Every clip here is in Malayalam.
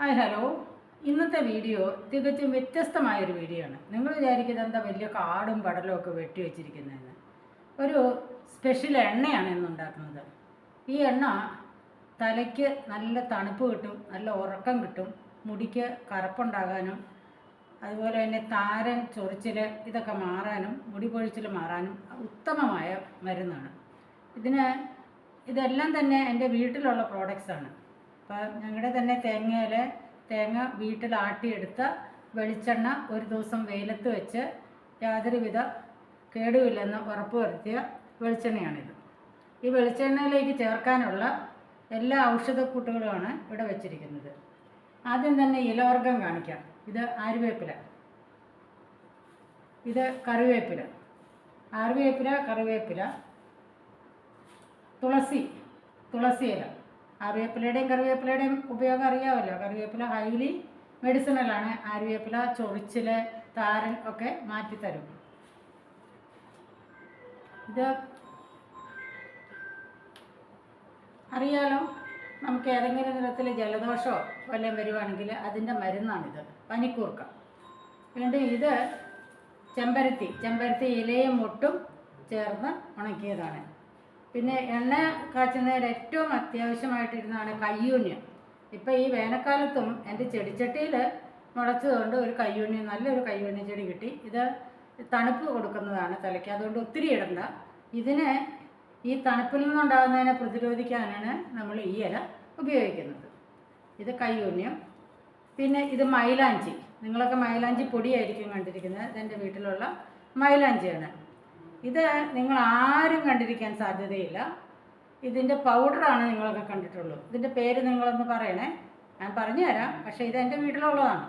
Hi hello. ഇന്നത്തെ വീഡിയോ തികച്ചും വ്യത്യസ്തമായൊരു വീഡിയോ ആണ്. നിങ്ങൾ വിചാരിക്കുന്നത് എന്താ വലിയ കാടും പടലും ഒക്കെ വെട്ടി വെച്ചിരിക്കുന്നതെന്ന്. ഒരു സ്പെഷ്യൽ എണ്ണയാണ് ഇന്നുണ്ടാക്കുന്നത്. ഈ എണ്ണ തലയ്ക്ക് നല്ല തണുപ്പ് കിട്ടും, നല്ല ഉറക്കം കിട്ടും, മുടിക്ക് കറുപ്പുണ്ടാകാനും അതുപോലെ തന്നെ താരൻ, ചൊറിച്ചിൽ ഇതൊക്കെ മാറാനും മുടി കൊഴിച്ചിൽ മാറാനും ഉത്തമമായ മരുന്നാണ്. ഇതെല്ലാം തന്നെ എൻ്റെ വീട്ടിലുള്ള പ്രോഡക്റ്റ്സാണ്. അപ്പോൾ ഞങ്ങളുടെ തന്നെ തേങ്ങ വീട്ടിൽ ആട്ടിയെടുത്ത വെളിച്ചെണ്ണ ഒരു ദിവസം വെയിലത്ത് വെച്ച് യാതൊരുവിധ കേടുമില്ലെന്ന് ഉറപ്പ് വരുത്തിയ വെളിച്ചെണ്ണയാണിത്. ഈ വെളിച്ചെണ്ണയിലേക്ക് ചേർക്കാനുള്ള എല്ലാ ഔഷധക്കൂട്ടുകളുമാണ് ഇവിടെ വെച്ചിരിക്കുന്നത്. ആദ്യം തന്നെ ഇലവർഗ്ഗം കാണിക്കാം. ഇത് ആര്യവേപ്പില, ഇത് കറിവേപ്പില, കറിവേപ്പില, തുളസി ഇല. ആര്യവേപ്പിലയുടെയും കറിവേപ്പിലയുടെയും ഉപയോഗം അറിയാമല്ലോ. കറിവേപ്പില ഹൈലി മെഡിസിനലാണ്. ആര്യവേപ്പില ചൊറിച്ചിൽ, താരൻ ഒക്കെ മാറ്റിത്തരും. ഇത് അറിയാലോ, നമുക്ക് ഏതെങ്കിലും തരത്തിൽ ജലദോഷമോ വല്ലതും വരുവാണെങ്കിൽ അതിൻ്റെ മരുന്നാണിത്. പനിക്കൂർക്ക. വീണ്ടും ഇത് ചെമ്പരത്തി ഇലയും മുട്ടും ചേർന്ന് ഉണക്കിയതാണ്. പിന്നെ എണ്ണ കാച്ചുന്നതിൽ ഏറ്റവും അത്യാവശ്യമായിട്ടിരുന്നതാണ് കയ്യൂന്യം. ഇപ്പം ഈ വേനൽക്കാലത്തും എൻ്റെ ചെടിച്ചട്ടിയിൽ മുളച്ചതുകൊണ്ട് ഒരു കയ്യൂന്യം, നല്ലൊരു കയ്യൂന്യ ചെടി കിട്ടി. ഇത് തണുപ്പ് കൊടുക്കുന്നതാണ് തലയ്ക്ക്, അതുകൊണ്ട് ഒത്തിരി ഇടണ്ട. ഈ തണുപ്പിൽ നിന്നുണ്ടാകുന്നതിനെ പ്രതിരോധിക്കാനാണ് നമ്മൾ ഈ ഇല ഉപയോഗിക്കുന്നത്. ഇത് കയ്യൂന്യം. പിന്നെ ഇത് മൈലാഞ്ചി. നിങ്ങളൊക്കെ മൈലാഞ്ചി പൊടിയായിരിക്കും കണ്ടിരിക്കുന്നത്. ഇതെൻ്റെ വീട്ടിലുള്ള മൈലാഞ്ചിയാണ്. ഇത് നിങ്ങൾ ആരും കണ്ടിരിക്കാൻ സാധ്യതയില്ല. ഇതിൻ്റെ പൗഡറാണ് നിങ്ങളൊക്കെ കണ്ടിട്ടുള്ളൂ. ഇതിൻ്റെ പേര് നിങ്ങളൊന്ന് പറയണേ, ഞാൻ പറഞ്ഞു തരാം. പക്ഷേ ഇതെൻ്റെ വീട്ടിലുള്ളതാണ്.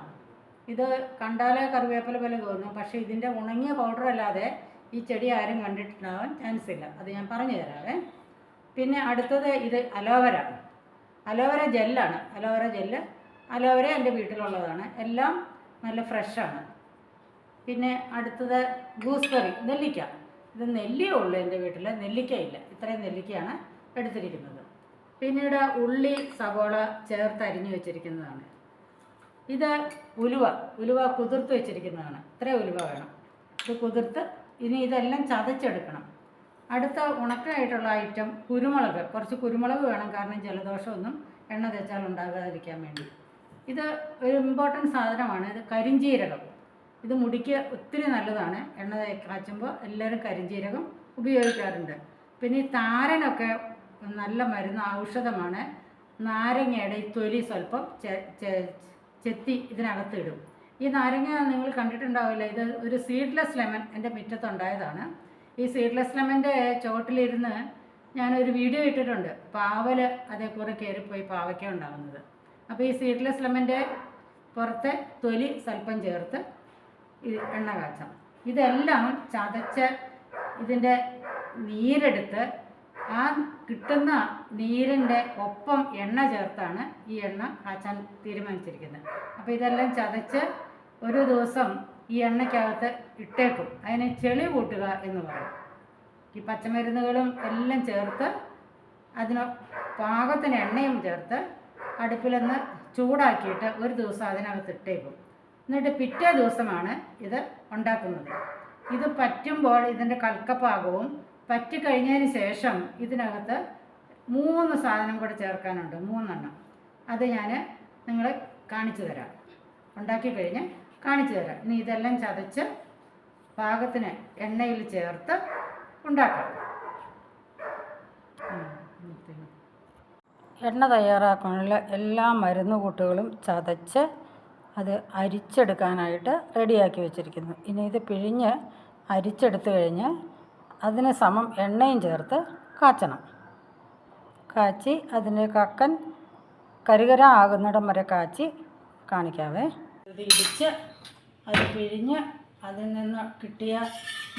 ഇത് കണ്ടാലേ കറിവേപ്പില പോലെ തോന്നും, പക്ഷേ ഇതിൻ്റെ ഉണങ്ങിയ പൗഡർ അല്ലാതെ ഈ ചെടി ആരും കണ്ടിട്ടുണ്ടാവാൻ ചാൻസ് ഇല്ല. അത് ഞാൻ പറഞ്ഞു തരാവേ. പിന്നെ അടുത്തത് ഇത് അലോവര ജെല്ലാണ്. അലോവര എൻ്റെ വീട്ടിലുള്ളതാണ്. എല്ലാം നല്ല ഫ്രഷാണ്. പിന്നെ അടുത്തത് ഗൂസ്ബെറി, നെല്ലിക്ക. ഇത് നെല്ലിയേ ഉള്ളൂ എൻ്റെ വീട്ടിൽ, നെല്ലിക്കയില്ല. ഇത്രയും നെല്ലിക്കയാണ് എടുത്തിരിക്കുന്നത്. പിന്നീട് ഉള്ളി, സവോള ചേർത്ത് അരിഞ്ഞു വെച്ചിരിക്കുന്നതാണ്. ഇത് ഉലുവ കുതിർത്ത് വെച്ചിരിക്കുന്നതാണ്. ഇത്രയും ഉലുവ വേണം. ഇത് കുതിർത്ത് ഇനി ഇതെല്ലാം ചതച്ചെടുക്കണം. അടുത്ത ഉണക്കായിട്ടുള്ള ഐറ്റം കുരുമുളക്. കുറച്ച് കുരുമുളക് വേണം, കാരണം ജലദോഷമൊന്നും എണ്ണ തേച്ചാൽ ഉണ്ടാകാതിരിക്കാൻ വേണ്ടി. ഇത് ഒരു ഇമ്പോർട്ടൻറ്റ് സാധനമാണ്. ഇത് കരിഞ്ജീരകം. ഇത് മുടിക്ക് ഒത്തിരി നല്ലതാണ്. എണ്ണ കാച്ചുമ്പോൾ എല്ലാവരും കരിഞ്ജീരകം ഉപയോഗിക്കാറുണ്ട്. പിന്നെ ഈ താരനൊക്കെ നല്ല മരുന്ന്, ഔഷധമാണ്. നാരങ്ങയുടെ ഈ തൊലി സ്വല്പം ചെത്തി ഇതിനകത്ത് ഇടും. ഈ നാരങ്ങ നിങ്ങൾ കണ്ടിട്ടുണ്ടാവില്ല. ഇത് ഒരു സീഡ്ലെസ് ലെമൺ എൻ്റെ മുറ്റത്തുണ്ടായതാണ്. ഈ സീഡ്ലെസ് ലെമൻ്റെ ചുവട്ടിലിരുന്ന് ഞാനൊരു വീഡിയോ ഇട്ടിട്ടുണ്ട്. പാവൽ അതേക്കുറെ കയറിപ്പോയി പാവയ്ക്ക ഉണ്ടാകുന്നത്. അപ്പോൾ ഈ സീഡ്ലെസ് ലെമൻ്റെ പുറത്തെ തൊലി സ്വല്പം ചേർത്ത് എണ്ണ കാച്ചാം. ഇതെല്ലാം ചതച്ച് ഇതിൻ്റെ നീരെടുത്ത് ആ കിട്ടുന്ന നീരിൻ്റെ ഒപ്പം എണ്ണ ചേർത്താണ് ഈ എണ്ണ കാച്ചാൻ തീരുമാനിച്ചിരിക്കുന്നത്. അപ്പോൾ ഇതെല്ലാം ചതച്ച് ഒരു ദിവസം ഈ എണ്ണയ്ക്കകത്ത് ഇട്ടേക്കും. അതിനെ ചെളി കൂട്ടുക എന്ന് പറയും. ഈ പച്ചമരുന്നുകളും എല്ലാം ചേർത്ത് അതിന് പാകത്തിന് എണ്ണയും ചേർത്ത് അടുപ്പിലൊന്ന് ചൂടാക്കിയിട്ട് ഒരു ദിവസം അതിനകത്ത് ഇട്ടേക്കും. എന്നിട്ട് പിറ്റേ ദിവസമാണ് ഇത് ഉണ്ടാക്കുന്നത്. ഇത് പറ്റുമ്പോൾ ഇതിൻ്റെ കൽക്കപ്പാകവും പറ്റിക്കഴിഞ്ഞതിന് ശേഷം ഇതിനകത്ത് 3 സാധനം കൂടെ ചേർക്കാനുണ്ട്, 3 എണ്ണം. അത് ഞാൻ നിങ്ങളെ കാണിച്ചു തരാം. ഉണ്ടാക്കി കഴിഞ്ഞ് കാണിച്ചു തരാം. ഇനി ഇതെല്ലാം ചതച്ച് പാകത്തിന് എണ്ണയിൽ ചേർത്ത് ഉണ്ടാക്കാം. എണ്ണ തയ്യാറാക്കാനുള്ള എല്ലാ മരുന്ന് കൂട്ടുകളും ചതച്ച് അത് അരിച്ചെടുക്കാനായിട്ട് റെഡിയാക്കി വെച്ചിരിക്കുന്നു. ഇനി ഇത് പിഴിഞ്ഞ് അരിച്ചെടുത്ത് കഴിഞ്ഞ് അതിന് സമം എണ്ണയും ചേർത്ത് കാച്ചി അതിൻ്റെ കക്കൻ കരികര ആകുന്നിടം വരെ കാച്ചി കാണിക്കാവേ. ഇത് ഇടിച്ച് അത് പിഴിഞ്ഞ് അതിൽ നിന്ന് കിട്ടിയ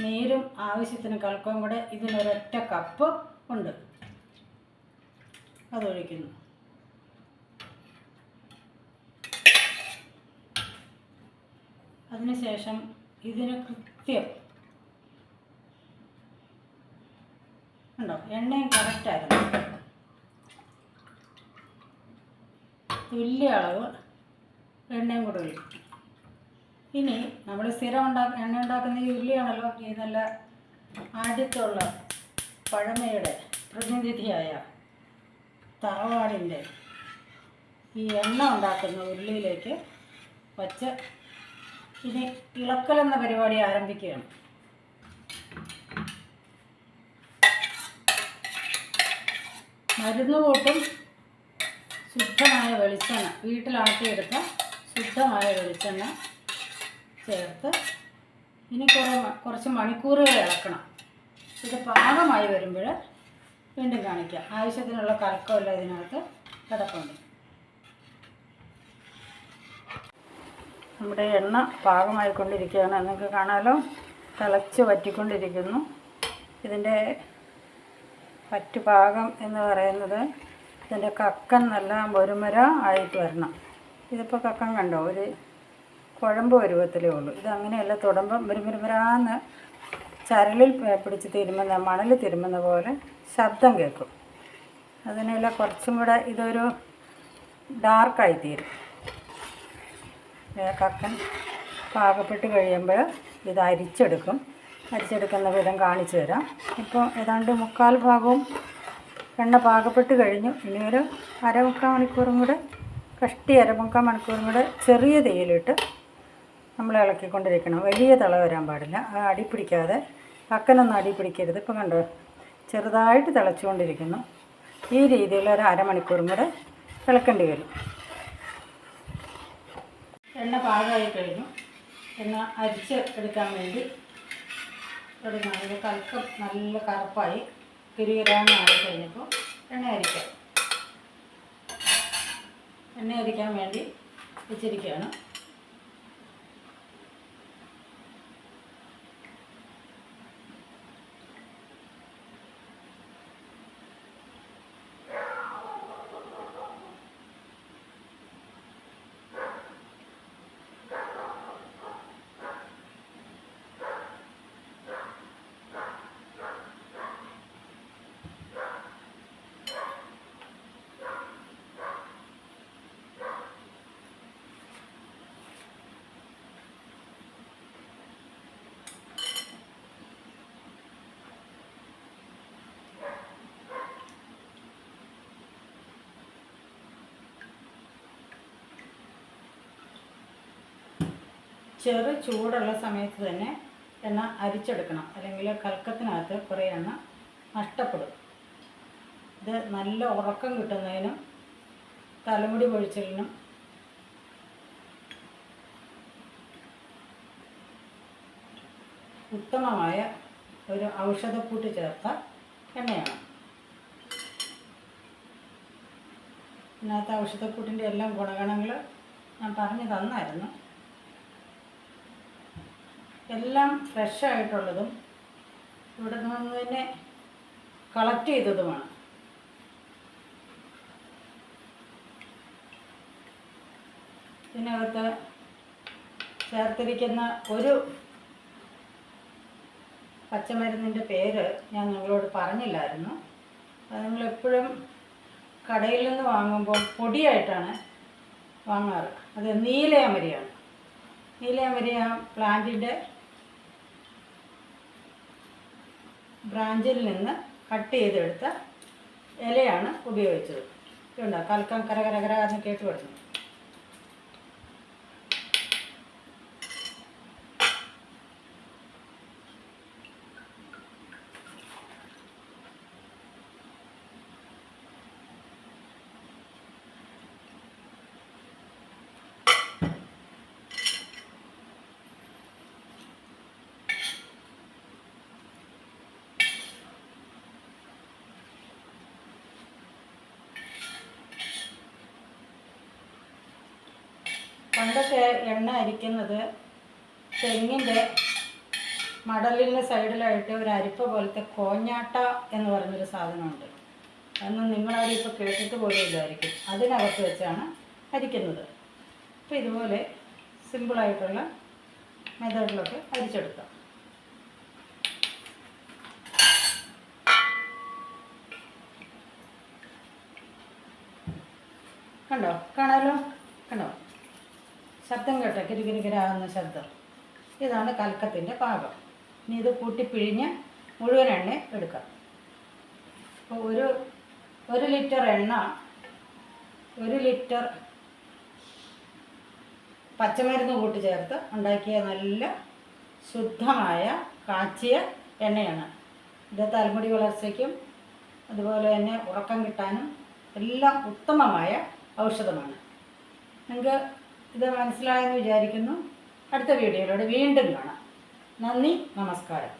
നീരും ആവശ്യത്തിന് കൽക്കവും കൂടെ ഇതിനൊരൊറ്റ കപ്പ് ഉണ്ട്, അതൊഴിക്കുന്നു. അതിനുശേഷം ഇതിന് കൃത്യം ഉണ്ടോ, എണ്ണയും കറക്റ്റായിരുന്നു. തുല്യ അളവ് എണ്ണയും കൂടെ ഒഴിക്കും. ഇനി നമ്മൾ സ്ഥിരം എണ്ണ ഉണ്ടാക്കുന്ന ഈ ഉരുളിയാണല്ലോ, ഈ നല്ല ആദ്യത്തുള്ള പഴമയുടെ പ്രതിനിധിയായ തറവാടിൻ്റെ ഈ എണ്ണ ഉണ്ടാക്കുന്ന ഉരുളിയിലേക്ക് വച്ച് ഇനി ഇളക്കലെന്ന പരിപാടി ആരംഭിക്കുകയാണ്. മരുന്ന് കൂട്ടും ശുദ്ധമായ വെളിച്ചെണ്ണ, വീട്ടിലാട്ടിയെടുത്ത ശുദ്ധമായ വെളിച്ചെണ്ണ ചേർത്ത് ഇനി കുറച്ച് മണിക്കൂറുകൾ ഇളക്കണം. ഇത് പാകമായി വരുമ്പോൾ വീണ്ടും കാണിക്കാം. ആവശ്യത്തിനുള്ള കലക്കമല്ല ഇതിനകത്ത് കിടപ്പുണ്ട്. നമ്മുടെ എണ്ണ പാകമായിക്കൊണ്ടിരിക്കുകയാണ്. നിങ്ങൾക്ക് കാണാമല്ലോ, തിളച്ച് വറ്റിക്കൊണ്ടിരിക്കുന്നു. ഇതിൻ്റെ വറ്റ് പാകം എന്ന് പറയുന്നത് ഇതിൻ്റെ കക്കൻ നല്ല മുരുമുര ആയിട്ട് വരണം. ഇതിപ്പോൾ കക്കൻ കണ്ടോ, ഒരു കുഴമ്പ് പരുവത്തിലേ ഉള്ളൂ. ഇതങ്ങനെയല്ല, തൊടുമ്പം മുരുമുരാന്ന് ചരലിൽ പിടിച്ച് തിരുമുന്ന, മണൽ തിരുമുന്ന പോലെ ശബ്ദം കേൾക്കും. അതിനെല്ല കുറച്ചും കൂടെ ഇതൊരു ഡാർക്കായി തീരും. കക്കൻ പാകപ്പെട്ട് കഴിയുമ്പോൾ ഇത് അരിച്ചെടുക്കും. അരിച്ചെടുക്കുന്ന വിധം കാണിച്ചു തരാം. ഇപ്പോൾ ഏതാണ്ട് 3/4 ഭാഗവും എണ്ണ പാകപ്പെട്ട് കഴിഞ്ഞു. ഇനി ഒരു 1/2-3/4 മണിക്കൂറും കൂടെ, കഷ്ടി 1/2-3/4 മണിക്കൂറും കൂടെ ചെറിയ തീയിലിട്ട് നമ്മൾ ഇളക്കിക്കൊണ്ടിരിക്കണം. വലിയ തിള വരാൻ പാടില്ല, അടി പിടിക്കാതെ. കക്കനൊന്നും അടി പിടിക്കരുത്. ഇപ്പോൾ കണ്ടോ, ചെറുതായിട്ട് തിളച്ചുകൊണ്ടിരിക്കുന്നു. ഈ രീതിയിൽ ഒരു 1/2 മണിക്കൂറും കൂടെ ഇളക്കേണ്ടി വരും. എണ്ണ പാകമായി കഴിഞ്ഞു. എണ്ണ അരിച്ച് എടുക്കാൻ വേണ്ടി തുടങ്ങി. കലക്കം നല്ല കറുപ്പായി കിരികിരാന്നായി കഴിഞ്ഞപ്പോൾ എണ്ണ അരിക്കാൻ വേണ്ടി വെച്ചിരിക്കുകയാണ്. ചെറു ചൂടുള്ള സമയത്ത് തന്നെ എണ്ണ അരിച്ചെടുക്കണം, അല്ലെങ്കിൽ കലക്കത്തിനകത്ത് കുറേ എണ്ണ നഷ്ടപ്പെടും. ഇത് നല്ല ഉറക്കം കിട്ടുന്നതിനും തലമുടി പൊഴിച്ചലിനും ഉത്തമമായ ഒരു ഔഷധക്കൂട്ട് ചേർത്ത എണ്ണയാണ്. ഇതിനകത്ത് ഔഷധക്കൂട്ടിൻ്റെ എല്ലാം ഗുണഗണങ്ങൾ ഞാൻ പറഞ്ഞു തന്നായിരുന്നു. എല്ലാം ഫ്രഷായിട്ടുള്ളതും ഇവിടെ നിന്ന് തന്നെ കളക്ട് ചെയ്തതുമാണ്. ഇതിനകത്ത് ചേർത്തിരിക്കുന്ന ഒരു പച്ചമരുന്നിൻ്റെ പേര് ഞാൻ നിങ്ങളോട് പറഞ്ഞില്ലായിരുന്നു. അത് നിങ്ങളെപ്പോഴും കടയിൽ നിന്ന് വാങ്ങുമ്പോൾ പൊടിയായിട്ടാണ് വാങ്ങാറ്. അത് നീലയമരിയാണ്. നീലയമരി ആ പ്ലാന്റിൻ്റെ ബ്രാഞ്ചിൽ നിന്ന് കട്ട് ചെയ്തെടുത്ത ഇലയാണ് ഉപയോഗിച്ചത്. ഇതുണ്ടോ, കലക്കം കരകരകര എന്ന് കേട്ട് വരുന്നു. പണ്ടൊക്കെ എണ്ണ അരിക്കുന്നത് തെങ്ങിൻ്റെ മടലിൻ്റെ സൈഡിലായിട്ട് ഒരു അരിപ്പ പോലത്തെ കോഞ്ഞാട്ട എന്ന് പറഞ്ഞൊരു സാധനമുണ്ട്. അതൊന്നും നിങ്ങളാരും ഇപ്പോൾ കേട്ടിട്ട് പോലും ഇല്ലായിരിക്കും. അതിനകത്ത് വെച്ചാണ് അരിക്കുന്നത്. അപ്പോൾ ഇതുപോലെ സിമ്പിളായിട്ടുള്ള മെത്തേഡിലൊക്കെ അരിച്ചെടുക്കാം. കണ്ടോ, കാണാമല്ലോ, കണ്ടോ. ശബ്ദം കേട്ടോ, കിരികിരികിരാകുന്ന ശബ്ദം. ഇതാണ് കലക്കത്തിൻ്റെ പാകം. ഇനി ഇത് കൂട്ടിപ്പിഴിഞ്ഞ് മുഴുവൻ എണ്ണ എടുക്കാം. അപ്പോൾ ഒരു ലിറ്റർ എണ്ണ, 1 ലിറ്റർ പച്ചമരുന്ന് കൂട്ടി ചേർത്ത് ഉണ്ടാക്കിയ നല്ല ശുദ്ധമായ കാച്ചിയ എണ്ണയാണ്. ഇത് തലമുടി വളർച്ചയ്ക്കും അതുപോലെ തന്നെ ഉറക്കം കിട്ടാനും എല്ലാം ഉത്തമമായ ഔഷധമാണ്. നിങ്ങൾക്ക് ഇത് മനസ്സിലായെന്ന് വിചാരിക്കുന്നു. അടുത്ത വീഡിയോയിലൂടെ വീണ്ടും കാണാം. നന്ദി, നമസ്കാരം.